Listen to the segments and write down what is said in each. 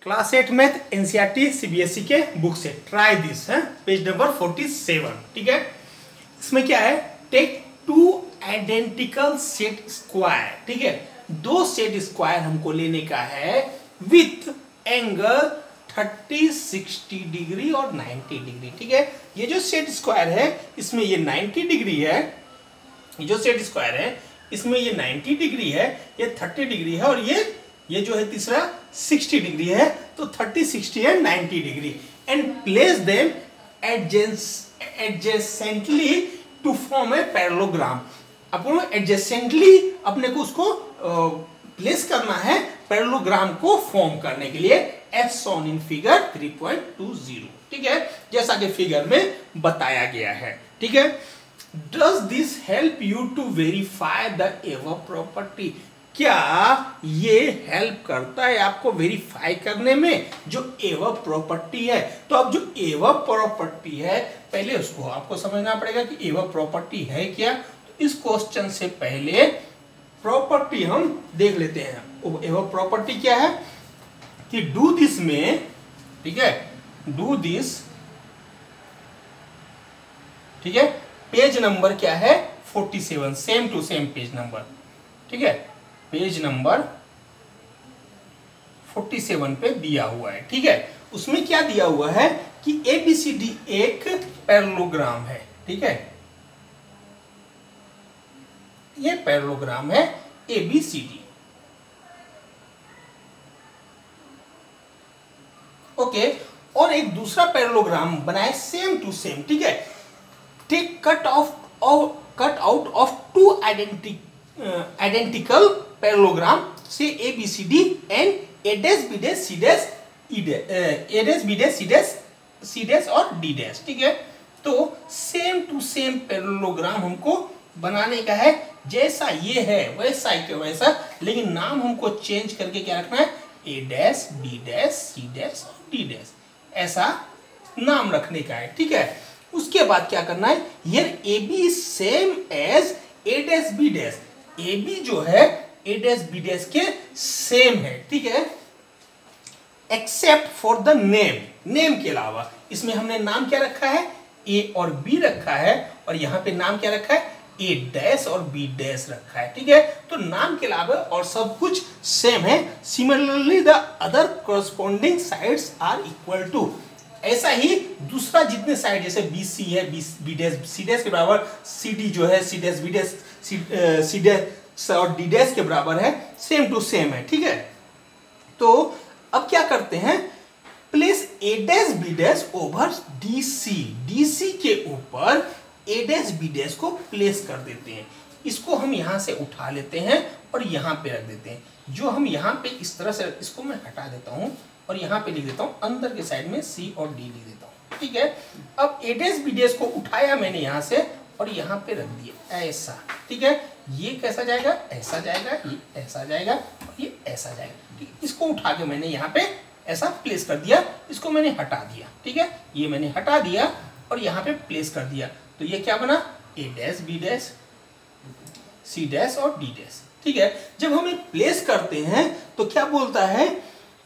Class 8 math NCERT CBSE के book से try this है पेज नंबर 47। ठीक है, इसमें क्या है, take two identical set square. ठीक है, दो सेट स्क्वायर हमको लेने का है विथ एंगल 30, 60 डिग्री और 90 डिग्री। ठीक है, ये जो सेट स्क्वायर है इसमें ये 90 डिग्री है, ये जो सेट स्क्वायर है इसमें ये 90 डिग्री है, ये 30 डिग्री है और ये जो है तीसरा 60 डिग्री है। तो 30, 60 and 90 degree and place them adjacently to form a parallelogram. अपन एडजेसेंटली अपने को उसको प्लेस करना है पैरेललोग्राम को फॉर्म करने के लिए, एज शोन इन फिगर 3.20। ठीक है, जैसा कि फिगर में बताया गया है। ठीक है, does this help you to verify the above property? क्या ये हेल्प करता है आपको वेरीफाई करने में जो एवर प्रॉपर्टी है? तो अब जो एवर प्रॉपर्टी है पहले उसको आपको समझना पड़ेगा कि एवर प्रॉपर्टी है क्या। तो इस क्वेश्चन से पहले प्रॉपर्टी हम देख लेते हैं। एवर प्रॉपर्टी क्या है कि डू दिस में, ठीक है, डू दिस, ठीक है, पेज नंबर क्या है 47, same to same page number. ठीक है, पेज नंबर 47 पे दिया हुआ है। ठीक है, उसमें क्या दिया हुआ है कि ABCD एक पैरेललोग्राम है। ठीक है, ये पैरेललोग्राम है ABCD। ओके, और एक दूसरा पैरेललोग्राम बनाए सेम टू सेम। ठीक है, take cut out of two identical parallelogram से ABCD and A dash B dash C dash E dash, A dash B dash C dash C dash और D dash. ठीक है, तो same to same parallelogram हमको बनाने का है, जैसा ये है वैसा ही के वैसा, लेकिन नाम हमको चेंज करके क्या रखना है, A dash B dash C dash और D डैश, ऐसा नाम रखने का है। ठीक है, उसके बाद क्या करना है, here AB same as A dash B dash, AB जो है A डैश B डैश के सेम है। ठीक है, except for the name, name के अलावा इसमें हमने नाम क्या रखा है, A और B रखा है, और यहाँ पे नाम क्या रखा है, A डैश और B डैश रखा है। ठीक है, तो नाम के अलावा और सब कुछ सेम है। Similarly the other corresponding sides are equal to, ऐसा ही दूसरा जितने साइड जैसे BC है, B डैश C डैश के बराबर, CD जो है C dash B dash C dash और D डैश के बराबर है, सेम टू सेम है। ठीक है, तो अब क्या करते हैं, place A dash B dash over DC के ऊपर A डैश B डैश को प्लेस कर देते हैं। इसको हम यहां से उठा लेते हैं और यहां पे रख देते हैं। जो हम यहां पे इस तरह से, इसको मैं हटा देता हूं और यहाँ पे लिख देता हूँ, अंदर के साइड में C और D लिख देता हूँ। ठीक है, अब A डैश B डैश को उठाया मैंने यहाँ से और यहाँ पे रख दिया ऐसा। ठीक है, ये कैसा जाएगा, ऐसा जाएगा, ये ऐसा जाएगा और ये ऐसा जाएगा। ठीक है, इसको उठा के मैंने यहाँ पे ऐसा प्लेस कर दिया, इसको मैंने हटा दिया। ठीक है, ये मैंने हटा दिया और यहाँ पे प्लेस कर दिया, तो ये क्या बना, A dash B dash C dash और D डैश। ठीक है, जब हम ये प्लेस करते हैं तो क्या बोलता है,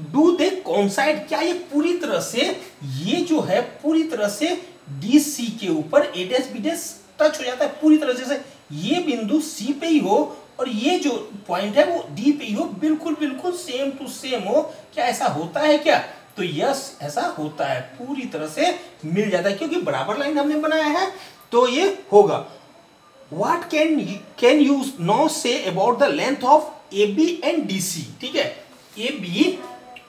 डू दे कोइंसाइड, क्या ये पूरी तरह से, ये जो है पूरी तरह से DC के ऊपर A dash B dash touch हो जाता है पूरी तरह से, ये बिंदु C पे ही हो और ये जो पॉइंट है वो D पे ही हो, बिल्कुल बिल्कुल सेम टू सेम हो। क्या ऐसा होता है क्या? तो यस, ऐसा होता है, पूरी तरह से मिल जाता है क्योंकि बराबर लाइन हमने बनाया है, तो ये होगा। What can you now say about the length of AB and DC? ठीक है, AB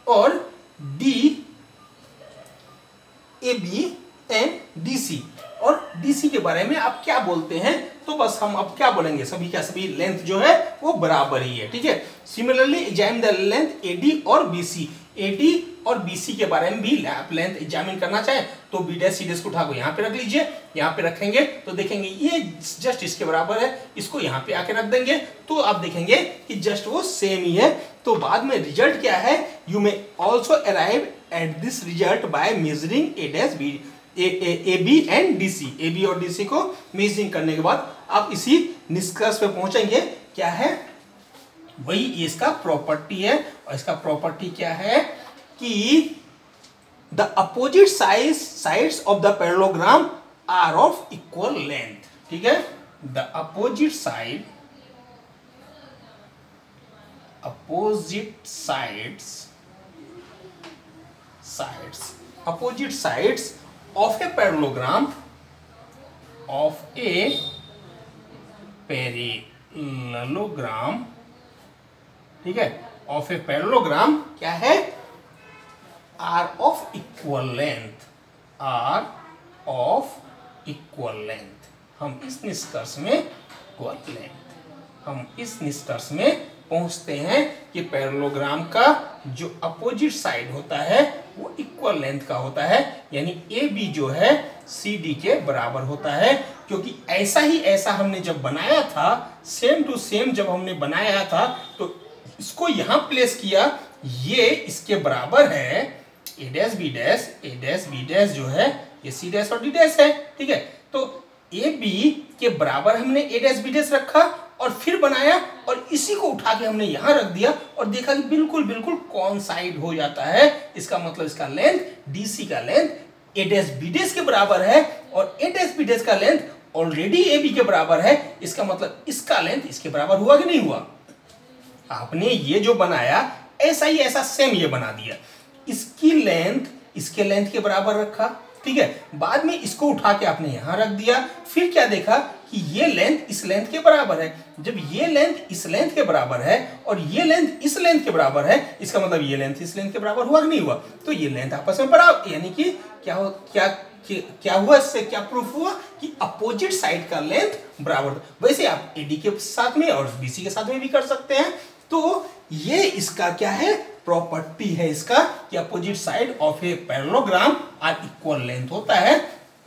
और AB एंड DC, और DC के बारे में आप क्या बोलते हैं, तो बस हम अब क्या बोलेंगे, सभी का सभी लेंथ जो है वो बराबर ही है। ठीक है, similarly examine the length AD और BC, AD और BC के बारे में भी आप लेंथ एग्जामिन करना चाहें तो B डैश C डैश को उठा को यहाँ पे रख लीजिए, यहाँ पे रखेंगे तो देखेंगे ये जस्ट इसके बराबर है, इसको यहाँ पे आके रख देंगे तो आप देखेंगे कि जस्ट वो सेम ही है। तो बाद में रिजल्ट क्या है, you may also arrive at this result by measuring A dash B AB and DC, AB और DC को मेजरिंग करने के बाद आप इसी निष्कर्ष पे पहुंचेंगे, क्या है, वही इसका प्रॉपर्टी है। और इसका प्रॉपर्टी क्या है कि the opposite sides of the parallelogram are of equal length. ठीक है, the opposite sides of a parallelogram ठीक है, ऑफ ए पैरेललोग्राम क्या है, आर ऑफ इक्वल लेंथ। हम इस निष्कर्ष में पहुंचते हैं कि पैरेललोग्राम का जो अपोजिट साइड होता है वो इक्वल लेंथ का होता है, यानी ए बी जो है सी डी के बराबर होता है। क्योंकि ऐसा हमने जब बनाया था, सेम टू सेम जब हमने बनाया था, तो इसको यहां प्लेस किया, ये इसके बराबर है ए डैश बी डैश जो है ये सी डैश और डी डैश है। ठीक है, तो ए बी के बराबर हमने ए डैश बी डैश रखा और फिर बनाया, और इसी को उठा के हमने यहां रख दिया और देखा कि बिल्कुल कॉन्साइड हो जाता है। इसका मतलब इसका लेंथ डीसी का लेंथ ए डैश बी डैश के बराबर है, और ए डैश बी डैश का लेंथ ऑलरेडी ए बी के बराबर है। इसका मतलब इसका लेंथ इसके बराबर हुआ कि नहीं हुआ। आपने ये जो बनाया ऐसा सेम ये बना दिया, इसकी लेंथ इसके लेंथ के बराबर रखा। ठीक है, बाद में इसको उठा के आपने यहां रख दिया, फिर क्या देखा कि ये लेंथ इस लेंथ के बराबर है। जब ये लेंथ इस लेंथ के बराबर है और ये लेंथ इस लेंथ के बराबर है, इसका मतलब ये लेंथ इस लेंथ के बराबर हुआ कि नहीं हुआ। तो ये लेंथ आपस में बराबर, यानी कि क्या हुआ, इससे क्या प्रूफ हुआ कि अपोजिट साइड का लेंथ बराबर। वैसे आप एडी के साथ में और बीसी के साथ में भी कर सकते हैं। तो ये इसका क्या है, प्रॉपर्टी है इसका कि opposite side of a parallelogram are equal length होता है।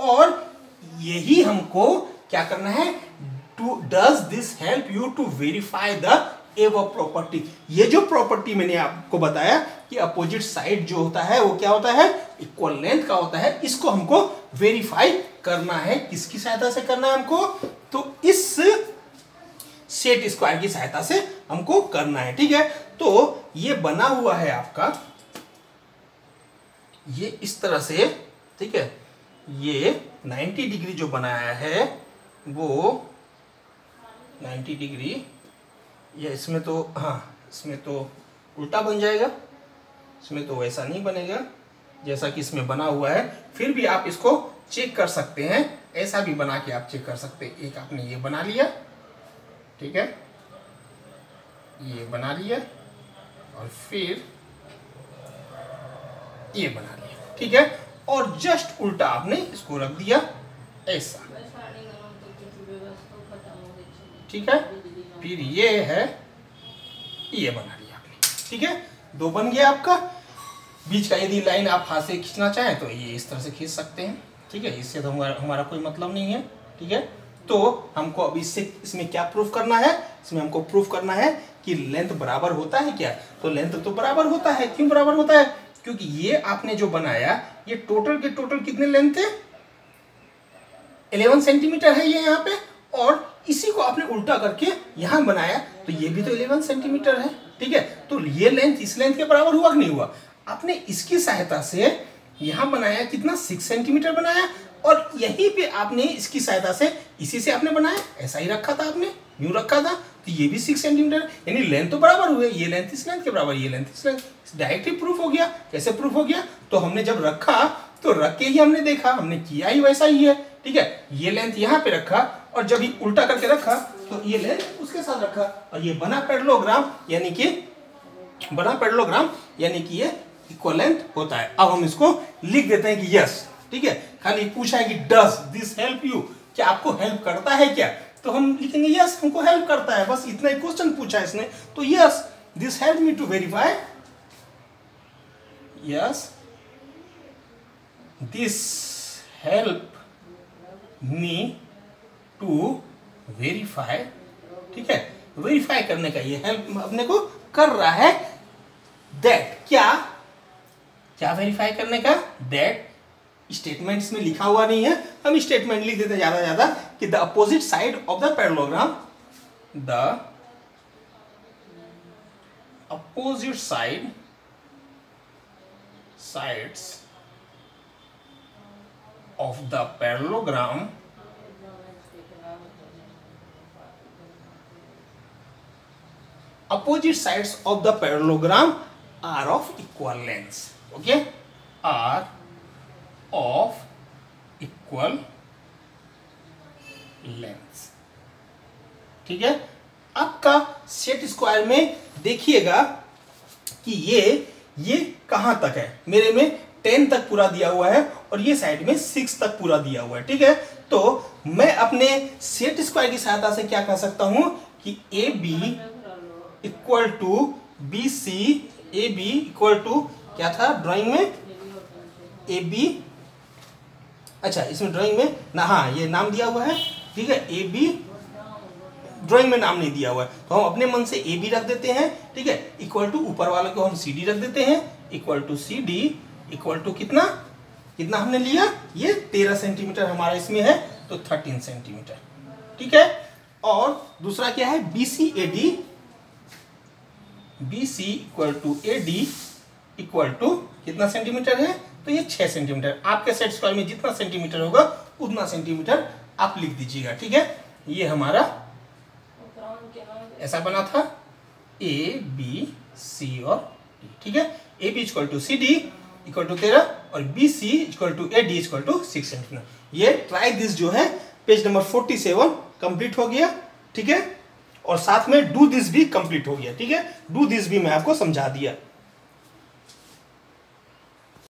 और यही हमको क्या करना है, does this help you to verify the above property. ये जो प्रॉपर्टी मैंने आपको बताया कि अपोजिट साइड जो होता है वो क्या होता है, इक्वल लेंथ का होता है, इसको हमको वेरीफाई करना है। किसकी सहायता से करना है हमको, तो इस सेट स्क्वायर की सहायता से हमको करना है। ठीक है, तो ये बना हुआ है आपका, ये इस तरह से। ठीक है, ये 90 डिग्री जो बनाया है वो 90 डिग्री, ये इसमें तो इसमें तो उल्टा बन जाएगा, इसमें तो वैसा नहीं बनेगा जैसा कि इसमें बना हुआ है। फिर भी आप इसको चेक कर सकते हैं, ऐसा भी बना के आप चेक कर सकते हैं। एक आपने ये बना लिया, ठीक है, ये बना लिया और फिर ये बना लिया। ठीक है, और जस्ट उल्टा आपने इसको रख दिया ऐसा। ठीक है, फिर ये है, ये बना लिया आपने। ठीक है, दो बन गया आपका। बीच का यदि लाइन आप हाथ से खींचना चाहें तो ये इस तरह से खींच सकते हैं। ठीक है, इससे तो हमारा कोई मतलब नहीं है। ठीक है, तो हमको अब इसमें क्या प्रूफ करना है, इसमें हमको प्रूफ करना है कि लेंथ बराबर होता है क्या। तो लेंथ तो बराबर होता है। क्यों बराबर होता है, क्योंकि ये आपने जो बनाया ये टोटल के टोटल कितने लेंथ थे, 11 सेंटीमीटर है ये यहाँ पे, और इसी को आपने उल्टा करके यहां बनाया तो ये भी तो 11 सेंटीमीटर है। ठीक है, तो ये लेंथ इस लेंथ के बराबर हुआ कि नहीं हुआ। आपने इसकी सहायता से यहां बनाया कितना, 6 सेंटीमीटर बनाया, और यहीं पे आपने इसकी सहायता से इसी से आपने बनाया, ऐसा ही रखा था आपने, यूं रखा था, तो ये भी 6 सेंटीमीटर, यानी लेंथ तो बराबर हुए। ये लेंथ इस लेंथ के बराबर, ये लेंथ इस लेंथ, डायरेक्ट ही प्रूफ हो गया। कैसे प्रूफ हो गया, तो हमने जब रखा तो रख के ही हमने देखा, हमने किया ही वैसा ही है। ठीक है, ये लेंथ यहाँ पे रखा और जब ये उल्टा करके रखा तो ये लेंथ उसके साथ रखा, और ये बना पैरेललोग्राम, यानी कि ये इक्वल लेंथ होता है। अब हम इसको लिख देते हैं कि यस। ठीक है, खाली पूछा है कि डज दिस हेल्प यू, क्या आपको हेल्प करता है क्या, तो हम लिखेंगे यस, हमको हेल्प करता है। बस इतना ही क्वेश्चन पूछा है इसने, तो yes this help me to verify, yes this help me to verify. ठीक है, वेरीफाई करने का ये हेल्प अपने को कर रहा है। दैट क्या वेरीफाई करने का, दैट स्टेटमेंट इसमें लिखा हुआ नहीं है, हम स्टेटमेंट लिख देते ज्यादा कि the opposite side of the parallelogram, the opposite side sides of the parallelogram opposite sides of the parallelogram are of equal lengths. Okay, are of equal lengths. ठीक है, आपका सेट स्क्वायर में देखिएगा कि ये कहां तक है, मेरे में 10 तक पूरा दिया हुआ है और ये साइड में 6 तक पूरा दिया हुआ है. ठीक है, तो मैं अपने सेट स्क्वायर की सहायता से क्या कह सकता हूं कि A B equal to B C, A B equal to क्या था ड्राइंग में, ए बी, अच्छा इसमें ड्राइंग में ना, हाँ ये नाम दिया हुआ है. ठीक है, ए बी ड्राइंग में नाम नहीं दिया हुआ है तो हम अपने मन से ए बी रख देते हैं. ठीक है, इक्वल टू ऊपर वाले को हम सी डी रख देते हैं, equal to C D equal to कितना कितना हमने लिया, ये 13 सेंटीमीटर हमारा इसमें है तो 13 सेंटीमीटर. ठीक है, और दूसरा क्या है B C A D, B C equal to A D equal to कितना सेंटीमीटर है, तो ये 6 सेंटीमीटर. आपके सेट स्क्वायर में जितना सेंटीमीटर होगा उतना सेंटीमीटर आप लिख दीजिएगा. ठीक है, ये हमारा ऐसा बना था ए बी सी और डी. ठीक है, A B equal to C D equal to 13 और B C equal to A D equal to 6 centimetre. ये ट्राई दिस जो है पेज नंबर 47 कंप्लीट हो गया. ठीक है, और साथ में डू दिस भी कंप्लीट हो गया. ठीक है, डू दिस भी मैं आपको समझा दिया.